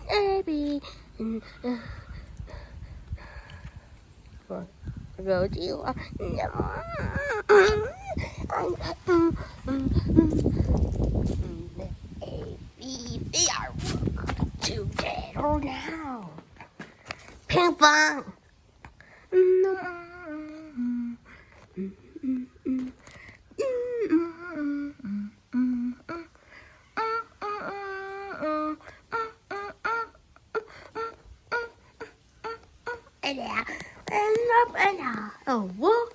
Baby. Go to you. They are together now. Ping pong. Oh, what?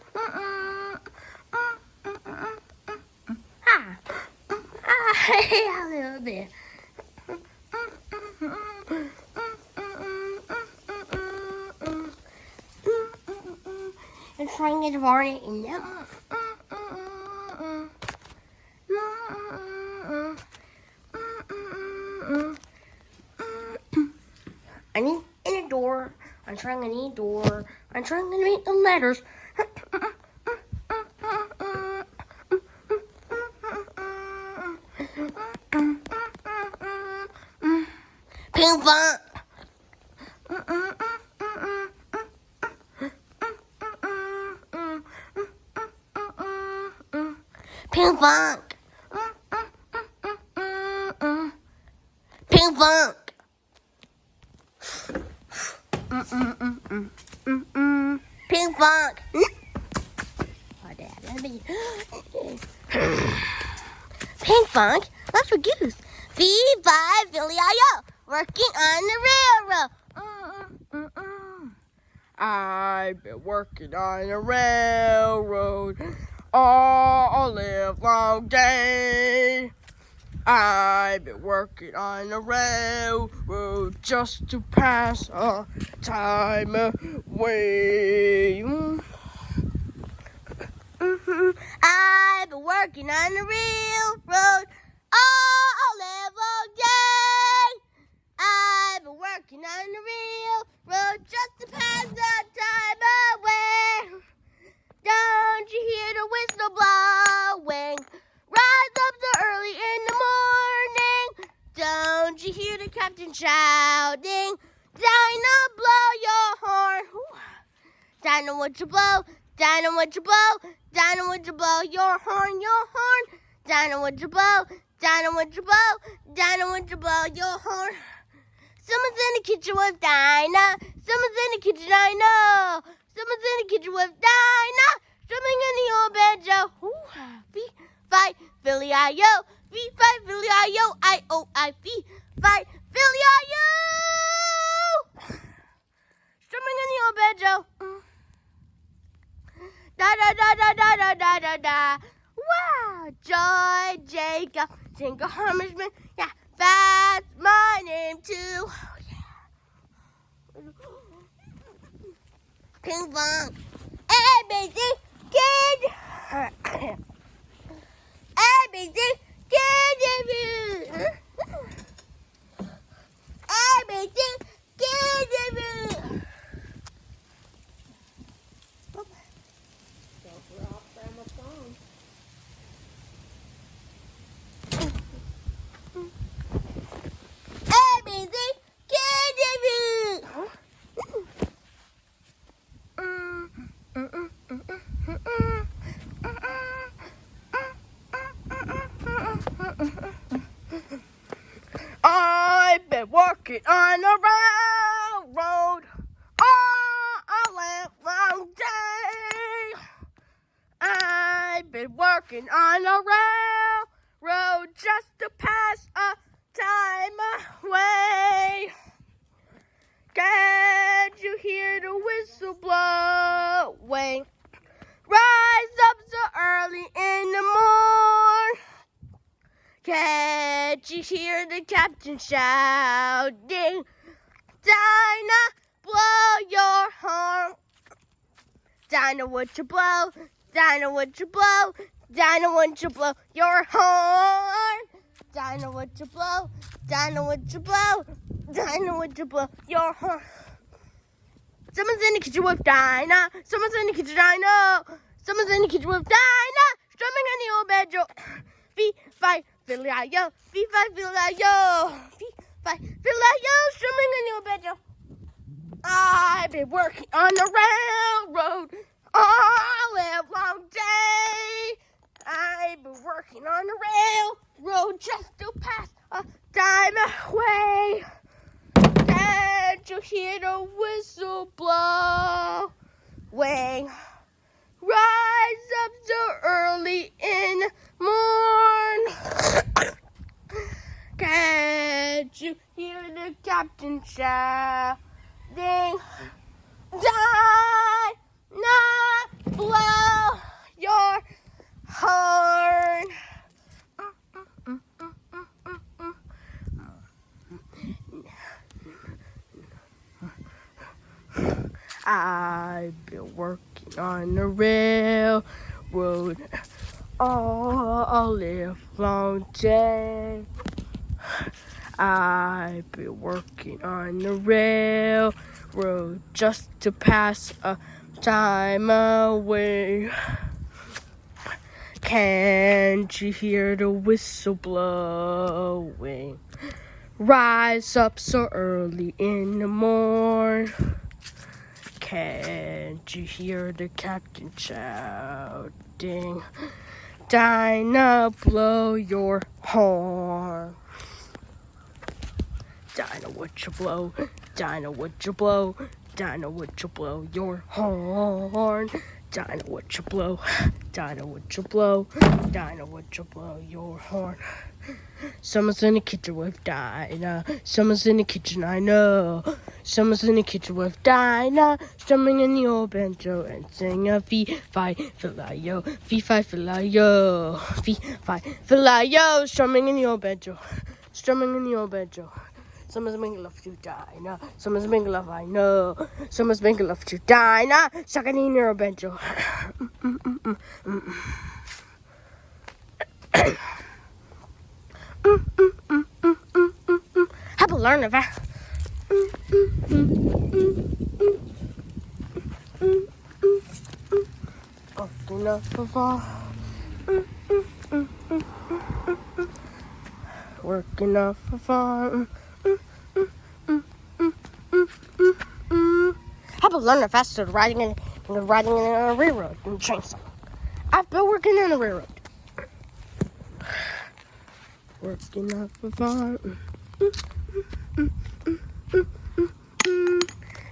A little bit. I'm trying to warn it in them. I need in a door. I'm trying to need a door. I'm trying to make the letters. Ping pong. Ping pong. Ping pong. Ping pong. Ping pong. That's for goose. V5 working on the railroad. I've been working on the railroad all live long day. I've been working on the railroad just to pass our time away. I've been working on the railroad all live long day. I've been working on the railroad just to pass the time away. Don't you hear the whistle blowing? Rise up so early in the morning. Don't you hear the captain shouting? Dinah, blow your horn. Dinah, would you blow? Dinah, would you blow? Dinah, would you blow your horn, your horn? Dinah, would you blow? Dinah, would you blow? Dinah, would you blow your horn? Someone's in the kitchen with Dinah. Someone's in the kitchen, I know. Someone's in the kitchen with Dinah. Strumming in the old banjo. V5 Philly-I-O. V5 Philly-I-O. I-O-I-V. 5 Philly-I-O. Strumming in the old banjo. Da-da-da-da-da-da-da-da. Wow. Joy, Jacob, Tinker, Harmishman. Yeah, that's my name too. Oh, yeah. Ping pong. ABC Kid. ABC Kid. ABC Kid. I've been working on the railroad all long day. I've been working on the railroad just to pass a time away. Can't you hear the whistle blowing? Rise up so early in the morning. Can't you hear the captain shouting? Dinah, blow your horn. Dinah, would you blow? Dinah, would you blow? Dinah, would you blow your horn? Dinah, would you blow? Dinah, would you blow? Dinah, would you blow your horn? Someone's in the kitchen with Dinah. Someone's in the kitchen, I know. Someone's in the kitchen with Dinah. Strumming on the old banjo. V5 Philayo, Philayo, Philayo, swimming in your bedroom. I've been working on the railroad all long day. I've been working on the railroad just to pass a dime away. Can't you hear the whistle blowing? Rise up so early in morn. Can't you hear the captain shouting? Die, not blow your horn. I've been working on the railroad all live long day. I've been working on the railroad just to pass a time away. Can't you hear the whistle blowing? Rise up so early in the morn. Can't you hear the captain shouting? Dinah, blow your horn. Dinah, would you blow? Dinah, would you blow? Dinah, would you blow your horn? Dinah, would you blow? Dinah, would you blow? Dinah, would you blow your horn? Someone's in the kitchen with Dinah. Someone's in the kitchen, I know. Someone's in the kitchen with Dinah, strumming in the old banjo and sing a fee-fi, fill-I-yo, fee-fi, fill-I-yo, fee-fi, fill-I-yo, strumming in the old banjo, strumming in the old banjo. Someone's making love to Dinah. Someone's making love, I know. Someone's making love to Dinah, sucking in your banjo. How about learn of that? Working up a farm. Working up a farm. How about learning faster riding in a railroad and train song? I've been working on a railroad. Working up a farm.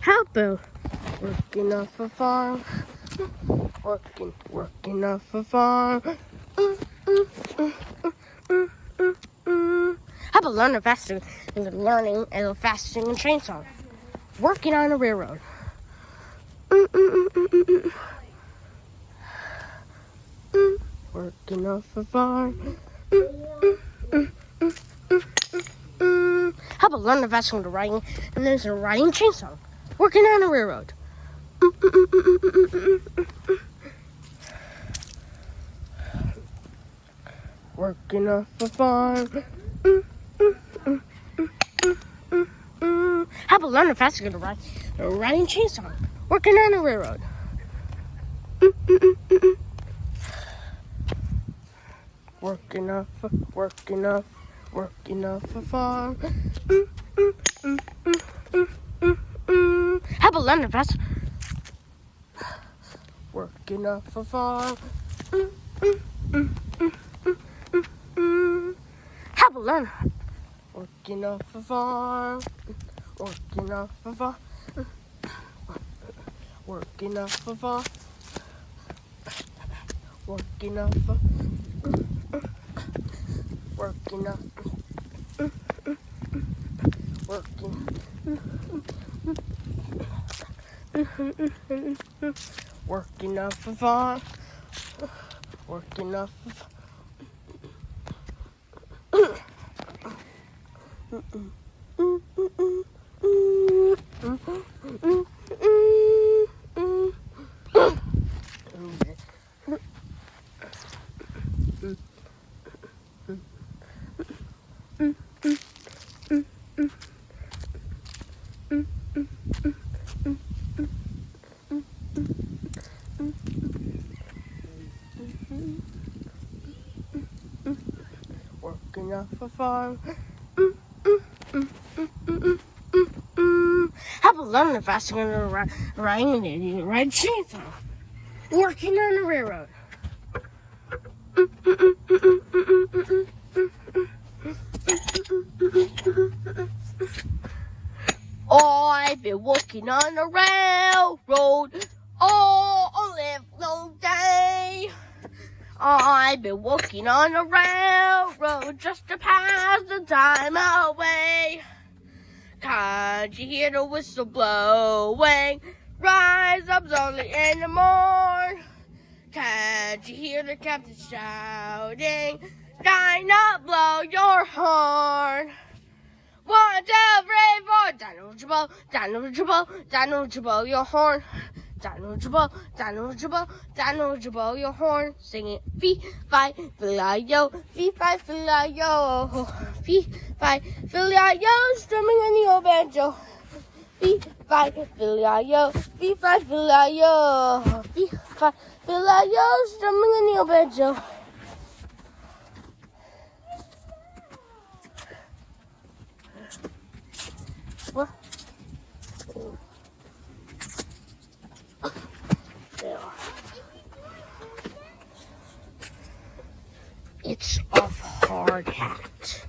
How about working off a farm? Working off a farm. How about learning faster and learning and fasting and train song? Working on a railroad. Working off a farm. How about learning faster and writing and there's a writing chain song? Working on a railroad. Working off a farm. How about learning faster and writing chain song? Working on a railroad. Working off a farm. How about learning faster? Working off a farm. How about learning? Working off a farm. Working off a farm. Working off a farm. Working off a working off working off a farm. Working off a farm. working off a farm. How about learning fast and riding the red chainsaw? Working on the railroad. I've been working on the railroad all live long day. I've been working on the railroad just to pass the time away. Can't you hear the whistle blowing? Rise up early in the morn. Can't you hear the captain shouting? Line up, blow your horn. 1, 2, 3, 4. Daniel, blow your horn. Daniel, blow your horn. Sing it. Fee, fi, fil-a-yo. Fee, fi, fil-a-yo. Fee, fi, fil-a-yo. Strumming on the old banjo. Fee, fi, fil-a-yo. Fee, fi, fil-a-yo. Fee, fi, fil-a-yo. Strumming on the old banjo. What? There. It's a hard hat.